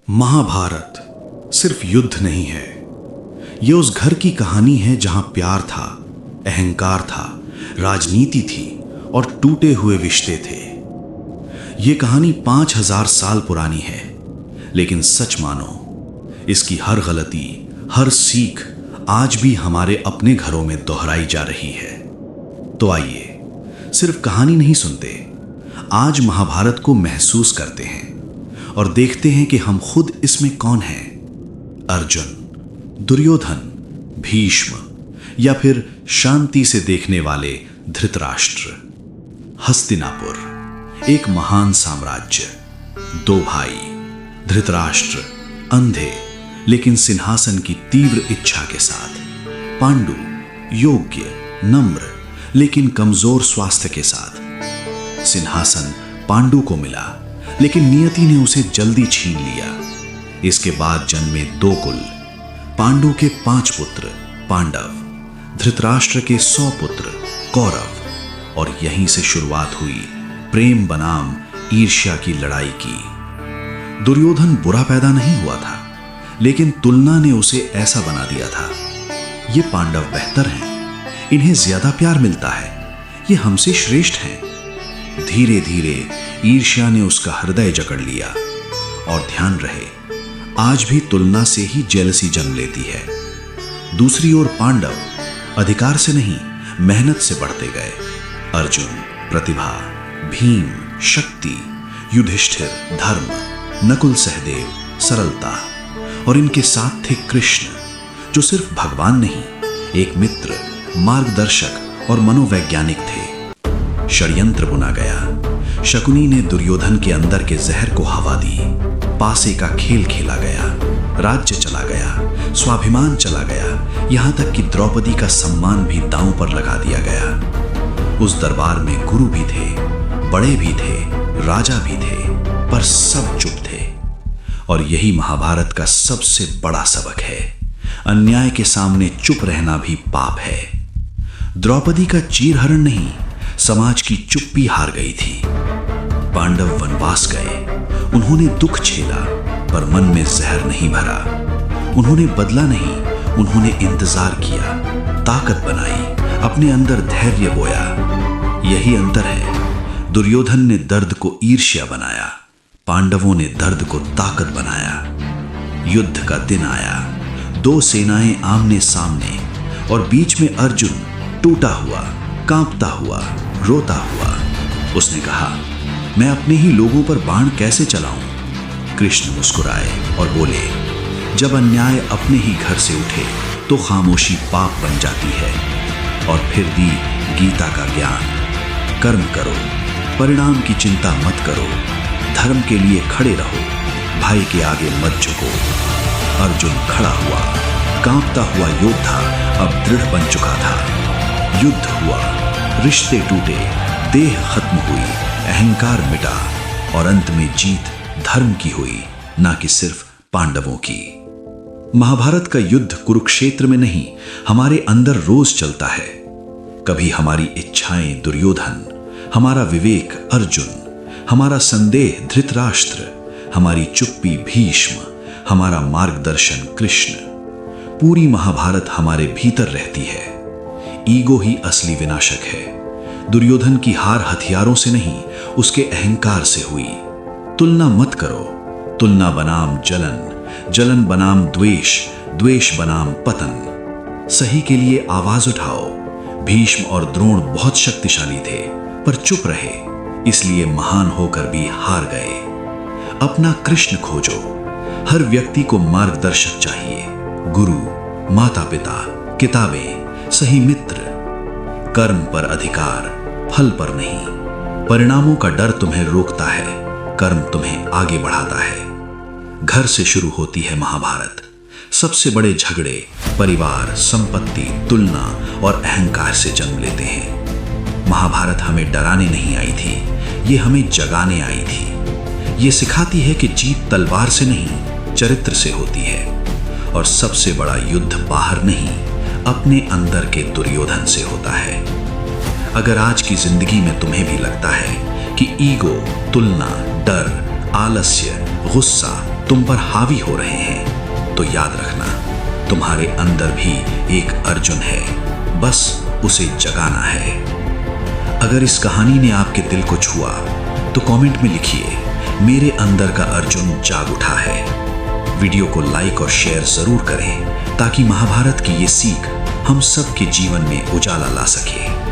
महाभारत सिर्फ युद्ध नहीं है, ये उस घर की कहानी है जहां प्यार था, अहंकार था, राजनीति थी और टूटे हुए रिश्ते थे। ये कहानी 5000 साल पुरानी है, लेकिन सच मानो इसकी हर गलती, हर सीख आज भी हमारे अपने घरों में दोहराई जा रही है। तो आइए सिर्फ कहानी नहीं सुनते, आज महाभारत को महसूस करते हैं और देखते हैं कि हम खुद इसमें कौन हैं। अर्जुन, दुर्योधन, भीष्म या फिर शांति से देखने वाले धृतराष्ट्र। हस्तिनापुर, एक महान साम्राज्य, दो भाई, धृतराष्ट्र अंधे लेकिन सिंहासन की तीव्र इच्छा के साथ, पांडु योग्य, नम्र लेकिन कमजोर स्वास्थ्य के साथ। सिंहासन पांडु को मिला, लेकिन नियति ने उसे जल्दी छीन लिया। इसके बाद जन्मे दो कुल, पांडु के 5 पुत्र पांडव, धृतराष्ट्र के 100 पुत्र कौरव, और यहीं से शुरुआत हुई प्रेम बनाम ईर्ष्या की लड़ाई की। दुर्योधन बुरा पैदा नहीं हुआ था, लेकिन तुलना ने उसे ऐसा बना दिया था। ये पांडव बेहतर हैं, इन्हें ज्यादा प्यार मिलता है, ये हमसे श्रेष्ठ हैं। धीरे धीरे ईर्ष्या ने उसका हृदय जकड़ लिया। और ध्यान रहे, आज भी तुलना से ही जेलसी जन्म लेती है। दूसरी ओर पांडव अधिकार से नहीं, मेहनत से बढ़ते गए। अर्जुन प्रतिभा, भीम शक्ति, युधिष्ठिर धर्म, नकुल सहदेव सरलता, और इनके साथ थे कृष्ण, जो सिर्फ भगवान नहीं, एक मित्र, मार्गदर्शक और मनोवैज्ञानिक थे। षड्यंत्र बुना गया। शकुनी ने दुर्योधन के अंदर के जहर को हवा दी। पासे का खेल खेला गया, राज्य चला गया, स्वाभिमान चला गया, यहां तक कि द्रौपदी का सम्मान भी दांव पर लगा दिया गया। उस दरबार में गुरु भी थे, बड़े भी थे, राजा भी थे, पर सब चुप थे। और यही महाभारत का सबसे बड़ा सबक है, अन्याय के सामने चुप रहना भी पाप है। द्रौपदी का चीरहरण नहीं, समाज की चुप्पी हार गई थी। पांडव वनवास गए, उन्होंने दुख झेला, पर मन में जहर नहीं भरा। उन्होंने बदला नहीं, उन्होंने इंतजार किया, ताकत बनाई, अपने अंदर धैर्य बोया। यही अंतर है, दुर्योधन ने दर्द को ईर्ष्या बनाया, पांडवों ने दर्द को ताकत बनाया। युद्ध का दिन आया, 2 सेनाएं आमने सामने, और बीच में अर्जुन टूटा हुआ, कांपता हुआ, रोता हुआ। उसने कहा, मैं अपने ही लोगों पर बाण कैसे चलाऊं? कृष्ण मुस्कुराए और बोले, जब अन्याय अपने ही घर से उठे तो खामोशी पाप बन जाती है। और फिर दी गीता का ज्ञान, कर्म करो, परिणाम की चिंता मत करो, धर्म के लिए खड़े रहो, भाई के आगे मत झुको। अर्जुन खड़ा हुआ, कांपता हुआ योद्धा अब दृढ़ बन चुका था। युद्ध हुआ, रिश्ते टूटे, देह खत्म हुई, अहंकार मिटा, और अंत में जीत धर्म की हुई, ना कि सिर्फ पांडवों की। महाभारत का युद्ध कुरुक्षेत्र में नहीं, हमारे अंदर रोज चलता है। कभी हमारी इच्छाएं दुर्योधन, हमारा विवेक अर्जुन, हमारा संदेह धृतराष्ट्र, हमारी चुप्पी भीष्म, हमारा मार्गदर्शन कृष्ण। पूरी महाभारत हमारे भीतर रहती है। ईगो ही असली विनाशक है। दुर्योधन की हार हथियारों से नहीं, उसके अहंकार से हुई। तुलना मत करो, तुलना बनाम जलन, जलन बनाम द्वेष, द्वेष बनाम पतन। सही के लिए आवाज उठाओ। भीष्म और द्रोण बहुत शक्तिशाली थे, पर चुप रहे, इसलिए महान होकर भी हार गए। अपना कृष्ण खोजो। हर व्यक्ति को मार्गदर्शक चाहिए, गुरु, माता पिता, किताबें, सही मित्र। कर्म पर अधिकार, फल पर नहीं। परिणामों का डर तुम्हें रोकता है, कर्म तुम्हें आगे बढ़ाता है। घर से शुरू होती है महाभारत। सबसे बड़े झगड़े परिवार, संपत्ति, तुलना और अहंकार से जन्म लेते हैं। महाभारत हमें डराने नहीं आई थी, ये हमें जगाने आई थी। ये सिखाती है कि जीत तलवार से नहीं, चरित्र से होती है। और सबसे बड़ा युद्ध बाहर नहीं, अपने अंदर के दुर्योधन से होता है। अगर आज की जिंदगी में तुम्हें भी लगता है कि ईगो, तुलना, डर, आलस्य, गुस्सा तुम पर हावी हो रहे हैं, तो याद रखना तुम्हारे अंदर भी एक अर्जुन है, बस उसे जगाना है। अगर इस कहानी ने आपके दिल को छुआ तो कमेंट में लिखिए, मेरे अंदर का अर्जुन जाग उठा है। वीडियो को लाइक और शेयर जरूर करें ताकि महाभारत की ये सीख हम सबके जीवन में उजाला ला सके।